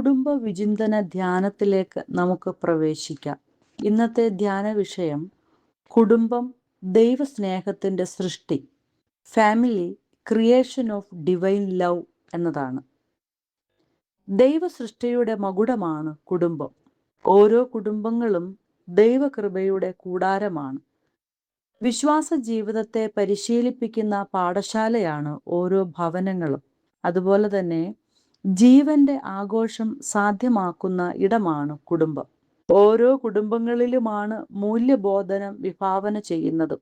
കുടുംബ വിചിന്തന ധ്യാനത്തിലേക്ക് നമുക്ക് പ്രവേശിക്കാം. ഇന്നത്തെ ധ്യാന വിഷയം കുടുംബം ദൈവസ്നേഹത്തിൻ്റെ സൃഷ്ടി, family creation of divine love എന്നതാണ്. ദൈവസൃഷ്ടിയുടെ മകുടമാണ് കുടുംബം. ഓരോ കുടുംബങ്ങളും ദൈവകൃപയുടെ കൂടാരമാണ്. വിശ്വാസ ജീവിതത്തെ പരിശീലിപ്പിക്കുന്ന പാഠശാലയാണ് ഓരോ ഭവനങ്ങളും. അതുപോലെ തന്നെ ജീവന്റെ ആഘോഷം സാധ്യമാക്കുന്ന ഇടമാണ് കുടുംബം. ഓരോ കുടുംബങ്ങളിലുമാണ് മൂല്യബോധനം വിഭാവന ചെയ്യുന്നതും.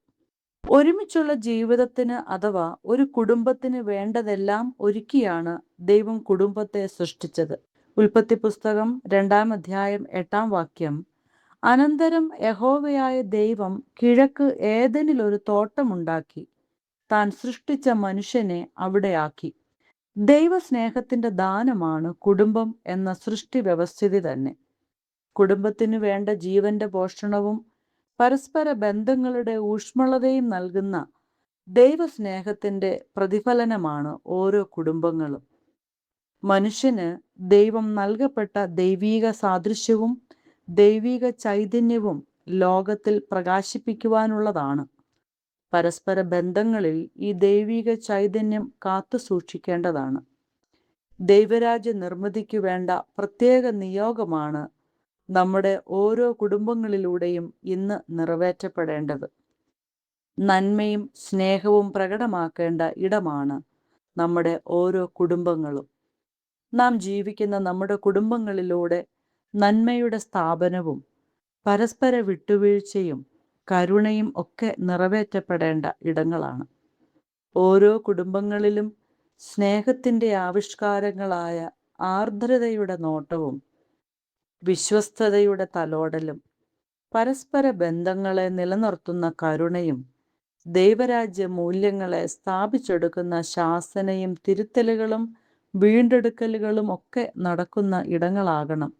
ഒരുമിച്ചുള്ള ജീവിതത്തിന് അഥവാ ഒരു കുടുംബത്തിന് വേണ്ടതെല്ലാം ഒരുക്കിയാണ് ദൈവം കുടുംബത്തെ സൃഷ്ടിച്ചത്. ഉൽപ്പത്തി പുസ്തകം 2-ാം അധ്യായം 8-ാം വാക്യം, അനന്തരം യഹോവയായ ദൈവം കിഴക്ക് ഏദനിൽ ഒരു തോട്ടമുണ്ടാക്കി, താൻ സൃഷ്ടിച്ച മനുഷ്യനെ അവിടെ ആക്കി. ദൈവസ്നേഹത്തിന്റെ ദാനമാണ് കുടുംബം എന്ന സൃഷ്ടി വ്യവസ്ഥിതി തന്നെ. കുടുംബത്തിനു വേണ്ട ജീവന്റെ പോഷണവും പരസ്പര ബന്ധങ്ങളുടെ ഊഷ്മളതയും നൽകുന്ന ദൈവസ്നേഹത്തിന്റെ പ്രതിഫലനമാണ് ഓരോ കുടുംബങ്ങളും. മനുഷ്യന് ദൈവം നൽകപ്പെട്ട ദൈവീക സാദൃശ്യവും ദൈവിക ചൈതന്യവും ലോകത്തിൽ പ്രകാശിപ്പിക്കുവാനുള്ളതാണ്. പരസ്പര ബന്ധങ്ങളിൽ ഈ ദൈവിക ചൈതന്യം കാത്തു സൂക്ഷിക്കേണ്ടതാണ്. ദൈവരാജ്യ നിർമ്മിതിക്കു വേണ്ട പ്രത്യേക നിയോഗമാണ് നമ്മുടെ ഓരോ കുടുംബങ്ങളിലൂടെയും ഇന്ന് നിറവേറ്റപ്പെടേണ്ടത്. നന്മയും സ്നേഹവും പ്രകടമാക്കേണ്ട ഇടമാണ് നമ്മുടെ ഓരോ കുടുംബങ്ങളും. നാം ജീവിക്കുന്ന നമ്മുടെ കുടുംബങ്ങളിലൂടെ നന്മയുടെ സ്ഥാപനവും പരസ്പര വിട്ടുവീഴ്ചയും കരുണയും ഒക്കെ നിറവേറ്റപ്പെടേണ്ട ഇടങ്ങളാണ്. ഓരോ കുടുംബങ്ങളിലും സ്നേഹത്തിൻ്റെ ആവിഷ്കാരങ്ങളായ ആർദ്രതയുടെ നോട്ടവും വിശ്വസ്തതയുടെ തലോടലും പരസ്പര ബന്ധങ്ങളെ നിലനിർത്തുന്ന കരുണയും ദൈവരാജ്യ മൂല്യങ്ങളെ സ്ഥാപിച്ചെടുക്കുന്ന ശാസനയും തിരുത്തലുകളും വീണ്ടെടുക്കലുകളും ഒക്കെ നടക്കുന്ന ഇടങ്ങളാകണം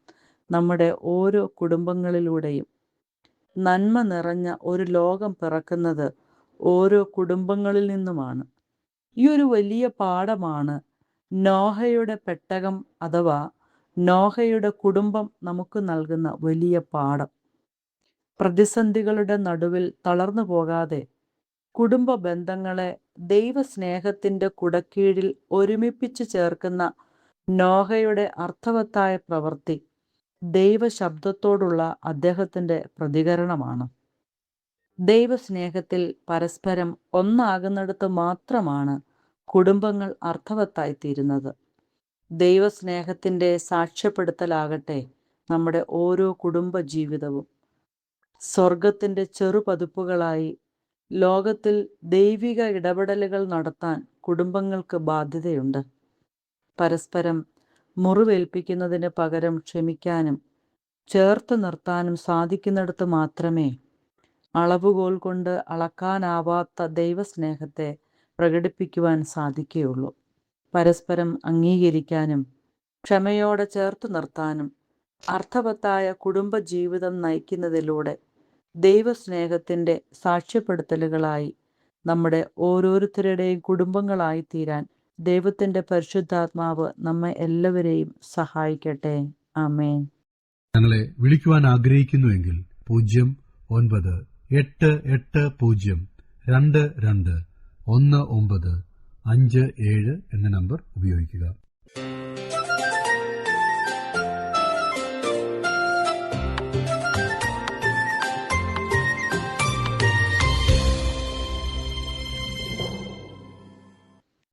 നമ്മുടെ ഓരോ കുടുംബങ്ങളിലൂടെയും. നന്മ നിറഞ്ഞ ഒരു ലോകം പിറക്കുന്നത് ഓരോ കുടുംബങ്ങളിൽ നിന്നുമാണ്. ഈ ഒരു വലിയ പാഠമാണ് നോഹയുടെ പെട്ടകം അഥവാ നോഹയുടെ കുടുംബം നമുക്ക് നൽകുന്ന വലിയ പാഠം. പ്രതിസന്ധികളുടെ നടുവിൽ തളർന്നു പോകാതെ കുടുംബ ബന്ധങ്ങളെ ദൈവസ്നേഹത്തിൻ്റെ കുടക്കീഴിൽ ഒരുമിപ്പിച്ച് ചേർക്കുന്ന നോഹയുടെ അർത്ഥവത്തായ പ്രവൃത്തി ദൈവശബ്ദത്തോടുള്ള അദ്ദേഹത്തിൻ്റെ പ്രതികരണമാണ്. ദൈവസ്നേഹത്തിൽ പരസ്പരം ഒന്നാകുന്നിടത്ത് മാത്രമാണ് കുടുംബങ്ങൾ അർത്ഥവത്തായിത്തീരുന്നത്. ദൈവസ്നേഹത്തിൻ്റെ സാക്ഷ്യപ്പെടുത്തലാകട്ടെ നമ്മുടെ ഓരോ കുടുംബ ജീവിതവും. സ്വർഗത്തിൻ്റെ ചെറുപതിപ്പുകളായി ലോകത്തിൽ ദൈവിക ഇടപെടലുകൾ നടത്താൻ കുടുംബങ്ങൾക്ക് ബാധ്യതയുണ്ട്. പരസ്പരം മുറിവേൽപ്പിക്കുന്നതിന് പകരം ക്ഷമിക്കാനും ചേർത്ത് നിർത്താനും സാധിക്കുന്നിടത്ത് മാത്രമേ അളവുകോൽ കൊണ്ട് അളക്കാനാവാത്ത ദൈവസ്നേഹത്തെ പ്രകടിപ്പിക്കുവാൻ സാധിക്കുകയുള്ളൂ. പരസ്പരം അംഗീകരിക്കാനും ക്ഷമയോടെ ചേർത്ത് നിർത്താനും അർത്ഥവത്തായ കുടുംബജീവിതം നയിക്കുന്നതിലൂടെ ദൈവസ്നേഹത്തിൻ്റെ സാക്ഷ്യപ്പെടുത്തലുകളായി നമ്മുടെ ഓരോരുത്തരുടെയും കുടുംബങ്ങളായി തീരാൻ ദൈവത്തിൻ്റെ പരിശുദ്ധാത്മാവ് നമ്മെ എല്ലാവരെയും സഹായിക്കട്ടെ. ആമേൻ. ഞങ്ങളെ വിളിക്കുവാൻ ആഗ്രഹിക്കുന്നുവെങ്കിൽ 0988022257 എന്ന നമ്പർ ഉപയോഗിക്കുക.